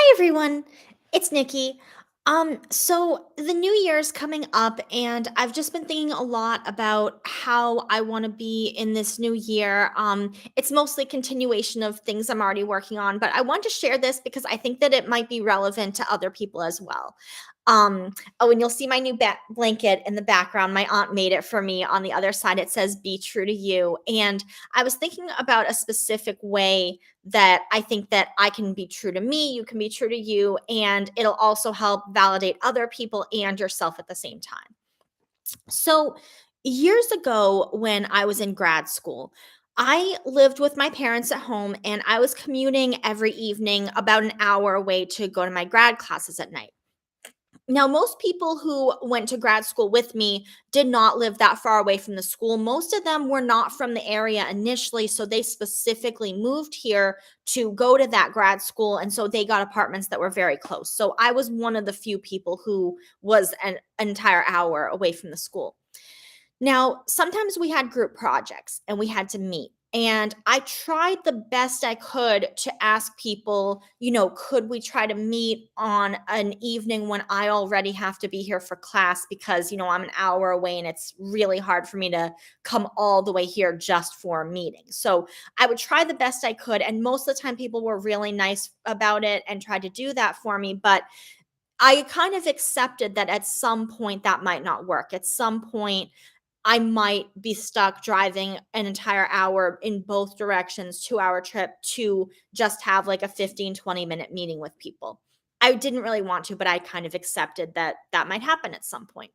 Hi everyone, it's Nikki. So the new year's coming up, and I've just been thinking a lot about how I want to be in this new year. It's mostly continuation of things I'm already working on, but I want to share this because I think that it might be relevant to other people as well. Um, oh, and you'll see my new blanket in the background. My aunt made it for me. On the other side, it says "Be true to you," and I was thinking about a specific way that I think that I can be true to me, you can be true to you, and it'll also help validate other people and yourself at the same time. So, years ago when I was in grad school, I lived with my parents at home and I was commuting every evening about an hour away to go to my grad classes at night. Now, most people who went to grad school with me did not live that far away from the school. Most of them were not from the area initially, so they specifically moved here to go to that grad school, and so they got apartments that were very close. So I was one of the few people who was an entire hour away from the school. Now, sometimes we had group projects and we had to meet. And I tried the best I could to ask people, could we try to meet on an evening when I already have to be here for class because, I'm an hour away and it's really hard for me to come all the way here just for a meeting. So I would try the best I could. And most of the time, people were really nice about it and tried to do that for me. But I kind of accepted that at some point that might not work. At some point, I might be stuck driving an entire hour in both directions, 2-hour trip to just have like a 15-20 minute meeting with people. I didn't really want to, but I kind of accepted that that might happen at some point.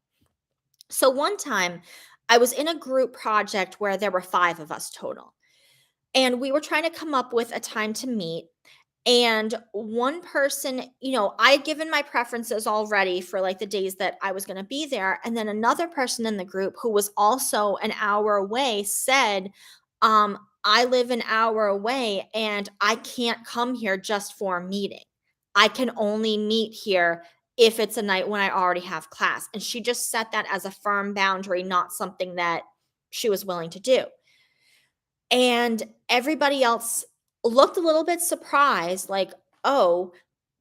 So one time I was in a group project where there were 5 of us total. And we were trying to come up with a time to meet. And one person, I had given my preferences already for like the days that I was going to be there. And then another person in the group who was also an hour away said, I live an hour away and I can't come here just for a meeting. I can only meet here if it's a night when I already have class. And she just set that as a firm boundary, not something that she was willing to do. And everybody else looked a little bit surprised, like, "Oh,"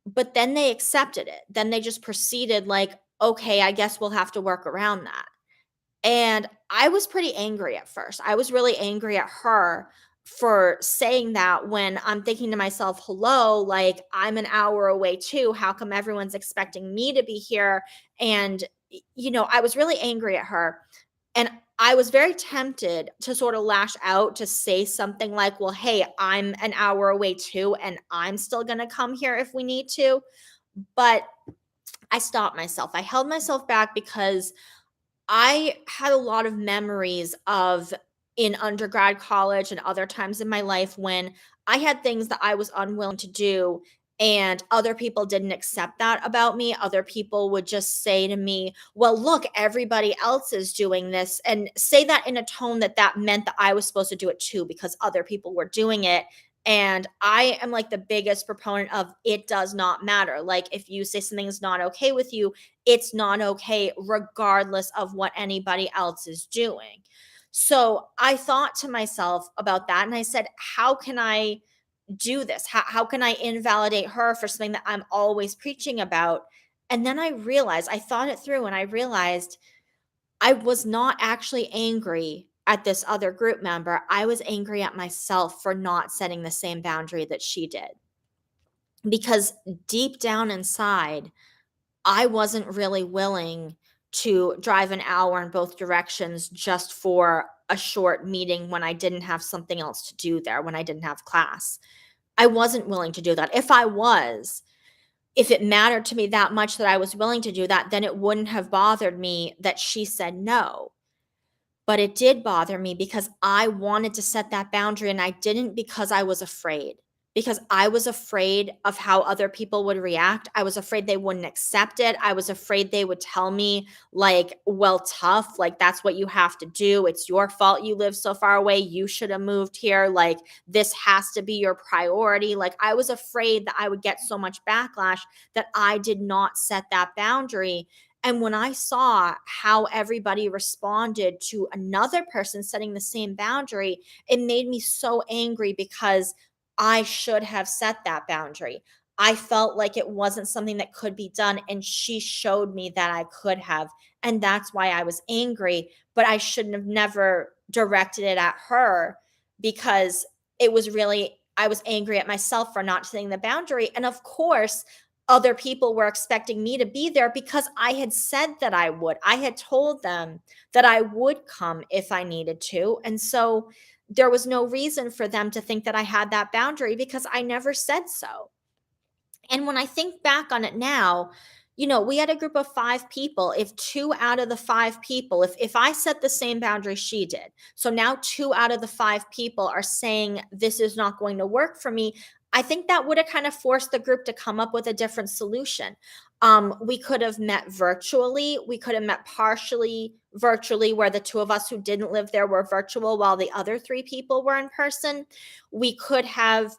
but then they accepted it. Then they just proceeded like, "Okay, I guess we'll have to work around that." And I was pretty angry at first. I was really angry at her for saying that when I'm thinking to myself, "Hello, like, I'm an hour away too. How come everyone's expecting me to be here?" And, I was really angry at her. And I was very tempted to sort of lash out to say something like, "Well, hey, I'm an hour away too, and I'm still gonna come here if we need to." But I stopped myself. I held myself back because I had a lot of memories of in undergrad, college, and other times in my life when I had things that I was unwilling to do and other people didn't accept that about me. Other people would just say to me, "Well, look, everybody else is doing this," and say that in a tone that meant that I was supposed to do it too because other people were doing it. And I am like the biggest proponent of it does not matter. Like, if you say something's not okay with you, it's not okay regardless of what anybody else is doing. So I thought to myself about that and I said, how can I do this? How can I invalidate her for something that I'm always preaching about? And then I realized, I thought it through and I realized I was not actually angry at this other group member. I was angry at myself for not setting the same boundary that she did. Because deep down inside, I wasn't really willing to drive an hour in both directions just for a short meeting when I didn't have something else to do there, when I didn't have class. I wasn't willing to do that. If it mattered to me that much that I was willing to do that, then it wouldn't have bothered me that she said no. But it did bother me because I wanted to set that boundary and I didn't because I was afraid. Because I was afraid of how other people would react. I was afraid they wouldn't accept it. I was afraid they would tell me, like, well, tough, like, that's what you have to do. It's your fault you live so far away. You should have moved here. Like, this has to be your priority. Like, I was afraid that I would get so much backlash that I did not set that boundary. And when I saw how everybody responded to another person setting the same boundary, it made me so angry because I should have set that boundary. I felt like it wasn't something that could be done, and she showed me that I could have, and that's why I was angry, but I shouldn't have never directed it at her because it was really I was angry at myself for not setting the boundary, and of course, other people were expecting me to be there because I had said that I would. I had told them that I would come if I needed to, and so there was no reason for them to think that I had that boundary because I never said so. And when I think back on it now, we had a group of 5 people. If 2 out of the 5 people, if I set the same boundary she did, so now 2 out of the 5 people are saying this is not going to work for me, I think that would have kind of forced the group to come up with a different solution. We could have met virtually. We could have met partially virtually, where the 2 of us who didn't live there were virtual while the other 3 people were in person. We could have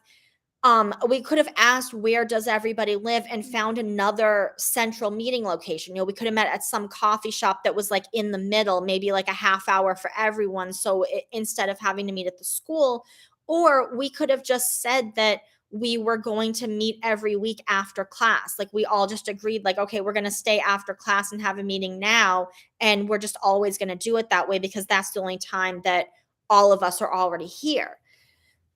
we could have asked where does everybody live and found another central meeting location. We could have met at some coffee shop that was like in the middle, maybe like a half hour for everyone. So instead of having to meet at the school, or we could have just said that we were going to meet every week after class. Like we all just agreed, like, okay, we're going to stay after class and have a meeting now. And we're just always going to do it that way because that's the only time that all of us are already here.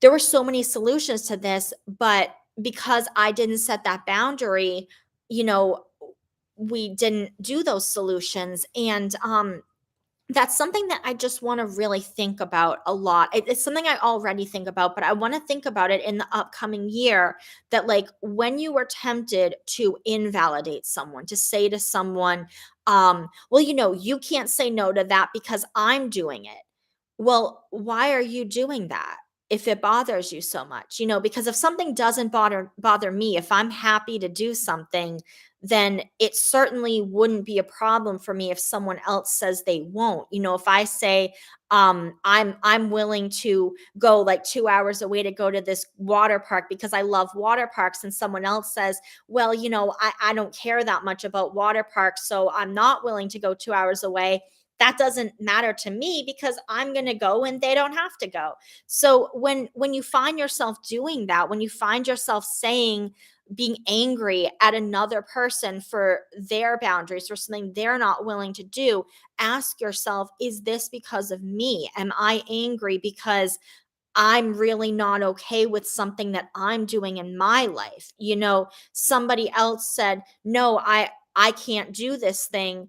There were so many solutions to this, but because I didn't set that boundary, you know, we didn't do those solutions. And that's something that I just want to really think about a lot. It's something I already think about, but I want to think about it in the upcoming year that, like, when you were tempted to invalidate someone, to say to someone, well, you can't say no to that because I'm doing it. Well, why are you doing that? If it bothers you so much, because if something doesn't bother me, if I'm happy to do something, then it certainly wouldn't be a problem for me if someone else says they won't. If I say I'm willing to go like 2 hours away to go to this water park because I love water parks, and someone else says, well, I don't care that much about water parks, so I'm not willing to go 2 hours away. That doesn't matter to me because I'm going to go and they don't have to go. So when you find yourself doing that, when you find yourself saying, being angry at another person for their boundaries, for something they're not willing to do, ask yourself, is this because of me? Am I angry because I'm really not okay with something that I'm doing in my life? Somebody else said, no, I can't do this thing,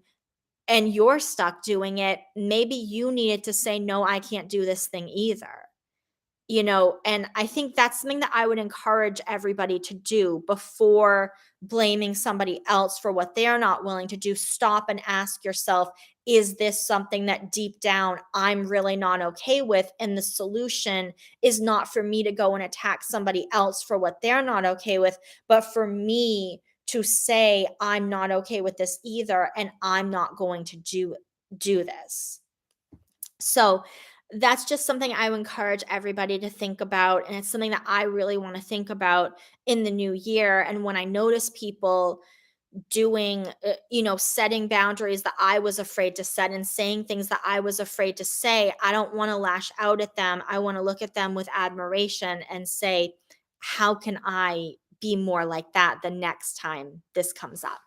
and you're stuck doing it. Maybe you needed to say, no, I can't do this thing either. And I think that's something that I would encourage everybody to do before blaming somebody else for what they're not willing to do. Stop and ask yourself, is this something that deep down I'm really not okay with? And the solution is not for me to go and attack somebody else for what they're not okay with, but for me to say, I'm not okay with this either, and I'm not going to do this. So that's just something I would encourage everybody to think about. And it's something that I really want to think about in the new year. And when I notice people doing, setting boundaries that I was afraid to set and saying things that I was afraid to say, I don't want to lash out at them. I want to look at them with admiration and say, how can I be more like that the next time this comes up?